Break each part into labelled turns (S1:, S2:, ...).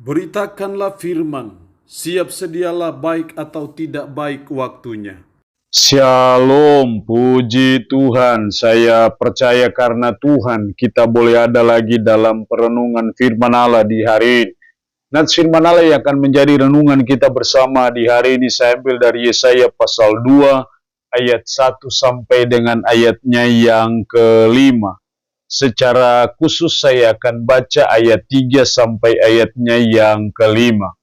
S1: Beritakanlah firman, siap sedialah baik atau tidak baik waktunya.
S2: Shalom, puji Tuhan. Saya percaya karena Tuhan kita boleh ada lagi dalam perenungan firman Allah di hari ini. Nats firman Allah yang akan menjadi renungan kita bersama di hari ini saya ambil dari Yesaya pasal 2 ayat 1 sampai dengan ayatnya yang kelima. Secara khusus saya akan baca ayat 3 sampai ayatnya yang kelima.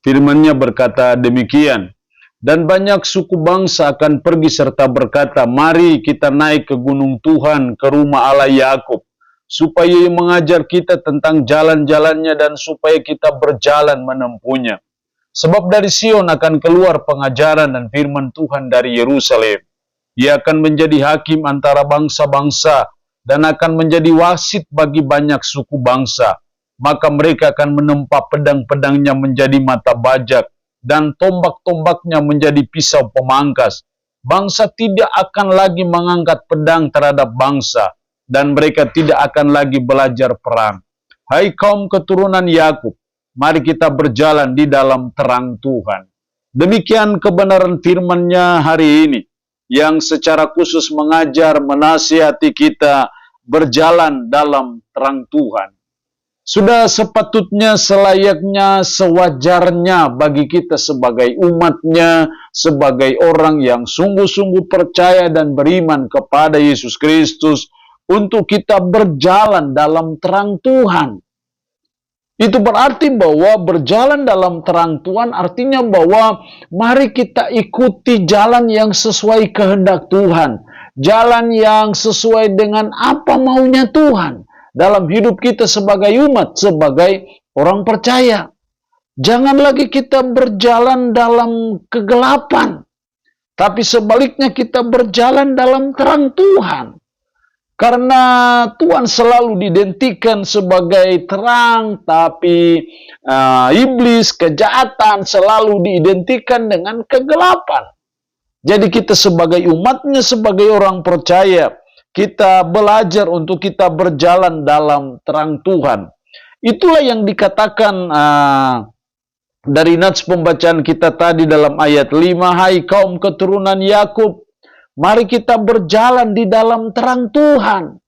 S2: Firman-Nya berkata demikian. Dan banyak suku bangsa akan pergi serta berkata, mari kita naik ke gunung Tuhan, ke rumah Allah Yakub, supaya Ia mengajar kita tentang jalan-jalannya dan supaya kita berjalan menempuhnya. Sebab dari Sion akan keluar pengajaran dan firman Tuhan dari Yerusalem. Ia akan menjadi hakim antara bangsa-bangsa dan akan menjadi wasit bagi banyak suku bangsa. Maka mereka akan menempa pedang-pedangnya menjadi mata bajak, dan tombak-tombaknya menjadi pisau pemangkas. Bangsa tidak akan lagi mengangkat pedang terhadap bangsa, dan mereka tidak akan lagi belajar perang. Hai kaum keturunan Yakub, mari kita berjalan di dalam terang Tuhan. Demikian kebenaran firman-Nya hari ini, yang secara khusus mengajar, menasihati kita berjalan dalam terang Tuhan. Sudah sepatutnya, selayaknya, sewajarnya bagi kita sebagai umat-Nya, sebagai orang yang sungguh-sungguh percaya dan beriman kepada Yesus Kristus, untuk kita berjalan dalam terang Tuhan. Itu berarti bahwa berjalan dalam terang Tuhan artinya bahwa mari kita ikuti jalan yang sesuai kehendak Tuhan. Jalan yang sesuai dengan apa maunya Tuhan dalam hidup kita sebagai umat, sebagai orang percaya. Jangan lagi kita berjalan dalam kegelapan, tapi sebaliknya kita berjalan dalam terang Tuhan. Karena Tuhan selalu diidentikan sebagai terang, tapi iblis, kejahatan selalu diidentikan dengan kegelapan. Jadi kita sebagai umat-Nya, sebagai orang percaya, kita belajar untuk kita berjalan dalam terang Tuhan. Itulah yang dikatakan dari nats pembacaan kita tadi dalam ayat 5. Hai kaum keturunan Yakub, mari kita berjalan di dalam terang Tuhan.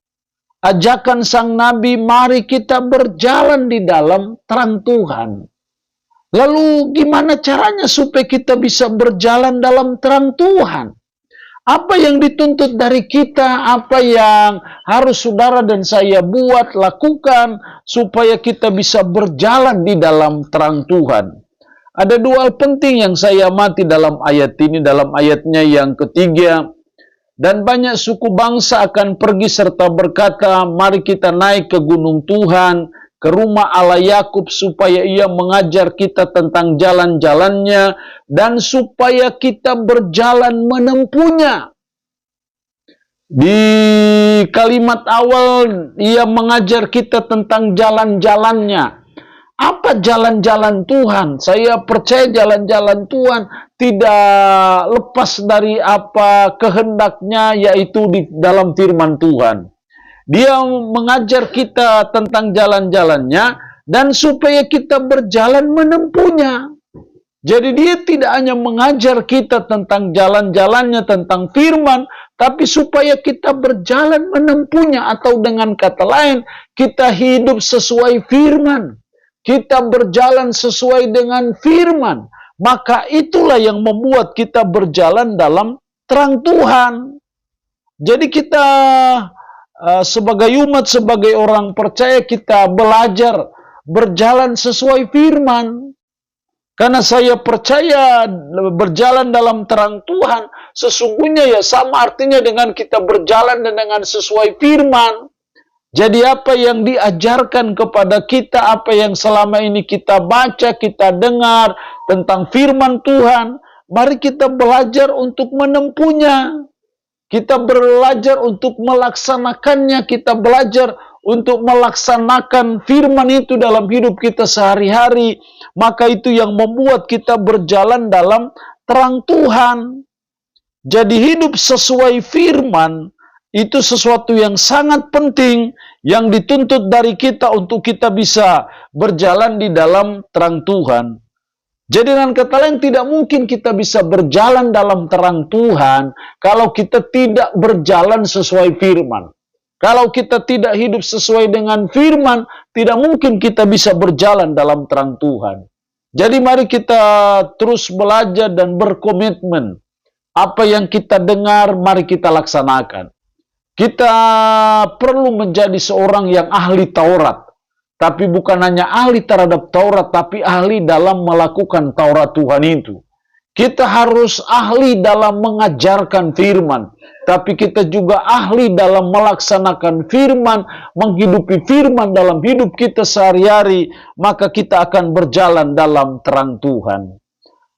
S2: Ajakan sang Nabi, mari kita berjalan di dalam terang Tuhan. Lalu gimana caranya supaya kita bisa berjalan dalam terang Tuhan? Apa yang dituntut dari kita, apa yang harus saudara dan saya buat, lakukan, supaya kita bisa berjalan di dalam terang Tuhan. Ada dua hal penting yang saya amati dalam ayat ini, dalam ayatnya yang ketiga. Dan banyak suku bangsa akan pergi serta berkata, mari kita naik ke gunung Tuhan, ke rumah Allah Yakub, supaya Ia mengajar kita tentang jalan-jalannya, dan supaya kita berjalan menempuhnya. Di kalimat awal, Ia mengajar kita tentang jalan-jalannya. Apa jalan-jalan Tuhan? Saya percaya jalan-jalan Tuhan tidak lepas dari apa kehendaknya, yaitu di dalam firman Tuhan. Dia mengajar kita tentang jalan-jalannya, dan supaya kita berjalan menempuhnya. Jadi dia tidak hanya mengajar kita tentang jalan-jalannya, tentang firman, tapi supaya kita berjalan menempuhnya, atau dengan kata lain, kita hidup sesuai firman. Kita berjalan sesuai dengan firman. Maka itulah yang membuat kita berjalan dalam terang Tuhan. Jadi kita sebagai umat, sebagai orang percaya, kita belajar berjalan sesuai firman. Karena saya percaya berjalan dalam terang Tuhan sesungguhnya ya sama artinya dengan kita berjalan dengan sesuai firman. Jadi apa yang diajarkan kepada kita, apa yang selama ini kita baca, kita dengar tentang firman Tuhan, mari kita belajar untuk menempuhnya. Kita belajar untuk melaksanakannya, kita belajar untuk melaksanakan firman itu dalam hidup kita sehari-hari. Maka itu yang membuat kita berjalan dalam terang Tuhan. Jadi hidup sesuai firman itu sesuatu yang sangat penting yang dituntut dari kita untuk kita bisa berjalan di dalam terang Tuhan. Jadi dengan kata lain, tidak mungkin kita bisa berjalan dalam terang Tuhan kalau kita tidak berjalan sesuai firman. Kalau kita tidak hidup sesuai dengan firman, tidak mungkin kita bisa berjalan dalam terang Tuhan. Jadi mari kita terus belajar dan berkomitmen. Apa yang kita dengar, mari kita laksanakan. Kita perlu menjadi seorang yang ahli Taurat. Tapi bukan hanya ahli terhadap Taurat, tapi ahli dalam melakukan Taurat Tuhan itu. Kita harus ahli dalam mengajarkan firman, tapi kita juga ahli dalam melaksanakan firman, menghidupi firman dalam hidup kita sehari-hari, maka kita akan berjalan dalam terang Tuhan.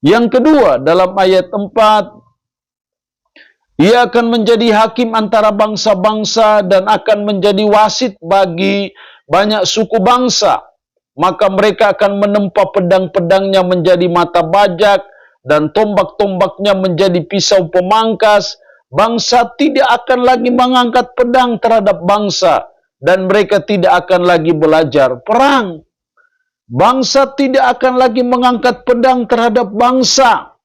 S2: Yang kedua, dalam ayat 4, ia akan menjadi hakim antara bangsa-bangsa dan akan menjadi wasit bagi banyak suku bangsa. Maka mereka akan menempa pedang-pedangnya menjadi mata bajak dan tombak-tombaknya menjadi pisau pemangkas. Bangsa tidak akan lagi mengangkat pedang terhadap bangsa dan mereka tidak akan lagi belajar perang. Bangsa tidak akan lagi mengangkat pedang terhadap bangsa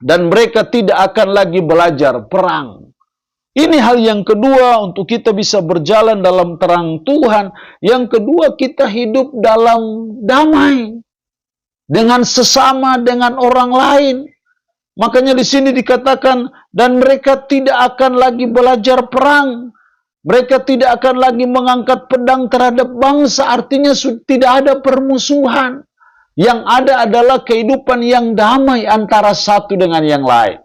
S2: dan mereka tidak akan lagi belajar perang. Ini hal yang kedua untuk kita bisa berjalan dalam terang Tuhan. Yang kedua, kita hidup dalam damai dengan sesama, dengan orang lain. Makanya di sini dikatakan, dan mereka tidak akan lagi belajar perang. Mereka tidak akan lagi mengangkat pedang terhadap bangsa. Artinya tidak ada permusuhan. Yang ada adalah kehidupan yang damai antara satu dengan yang lain.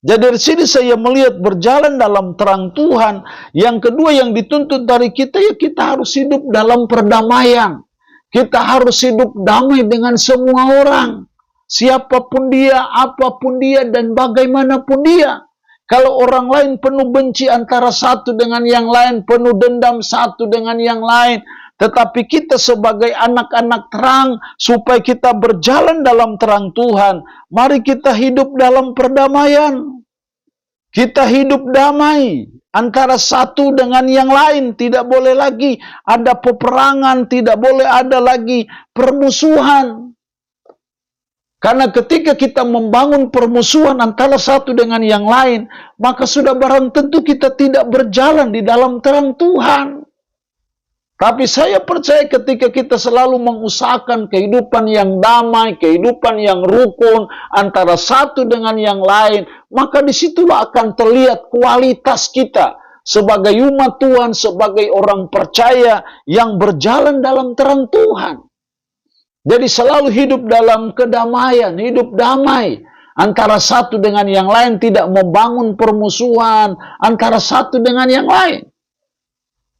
S2: Jadi dari sini saya melihat berjalan dalam terang Tuhan. Yang kedua yang dituntut dari kita, ya kita harus hidup dalam perdamaian. Kita harus hidup damai dengan semua orang. Siapapun dia, apapun dia, dan bagaimanapun dia. Kalau orang lain penuh benci antara satu dengan yang lain, penuh dendam satu dengan yang lain. Tetapi kita sebagai anak-anak terang, supaya kita berjalan dalam terang Tuhan, mari kita hidup dalam perdamaian. Kita hidup damai antara satu dengan yang lain. Tidak boleh lagi ada peperangan, tidak boleh ada lagi permusuhan. Karena ketika kita membangun permusuhan antara satu dengan yang lain, maka sudah barang tentu kita tidak berjalan di dalam terang Tuhan. Tapi saya percaya ketika kita selalu mengusahakan kehidupan yang damai, kehidupan yang rukun antara satu dengan yang lain, maka disitulah akan terlihat kualitas kita sebagai umat Tuhan, sebagai orang percaya yang berjalan dalam terang Tuhan. Jadi selalu hidup dalam kedamaian, hidup damai antara satu dengan yang lain, tidak membangun permusuhan antara satu dengan yang lain.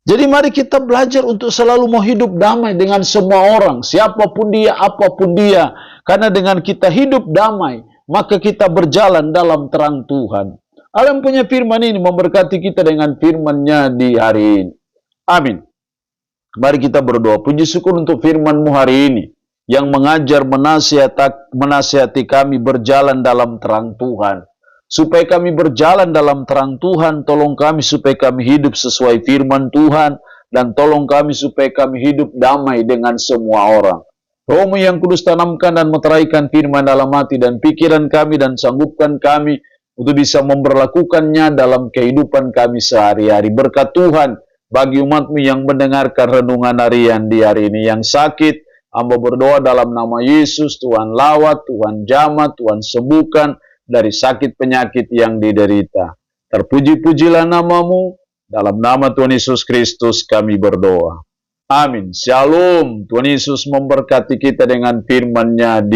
S2: Jadi mari kita belajar untuk selalu mau hidup damai dengan semua orang, siapapun dia, apapun dia. Karena dengan kita hidup damai, maka kita berjalan dalam terang Tuhan. Allah yang punya firman ini memberkati kita dengan firman-Nya di hari ini. Amin. Mari kita berdoa. Puji syukur untuk firman-Mu hari ini, yang mengajar, menasihati kami berjalan dalam terang Tuhan. Supaya kami berjalan dalam terang Tuhan, tolong kami supaya kami hidup sesuai firman Tuhan, dan tolong kami supaya kami hidup damai dengan semua orang. Roh-Mu yang kudus tanamkan dan meteraikan firman dalam hati dan pikiran kami, dan sanggupkan kami untuk bisa memberlakukannya dalam kehidupan kami sehari-hari. Berkat Tuhan bagi umat-Mu yang mendengarkan renungan harian di hari ini. Yang sakit, hamba berdoa dalam nama Yesus, Tuhan lawat, Tuhan jamah, Tuhan sembuhkan dari sakit penyakit yang diderita. Terpuji-pujilah nama-Mu, dalam nama Tuhan Yesus Kristus kami berdoa. Amin. Shalom. Tuhan Yesus memberkati kita dengan firman-Nya.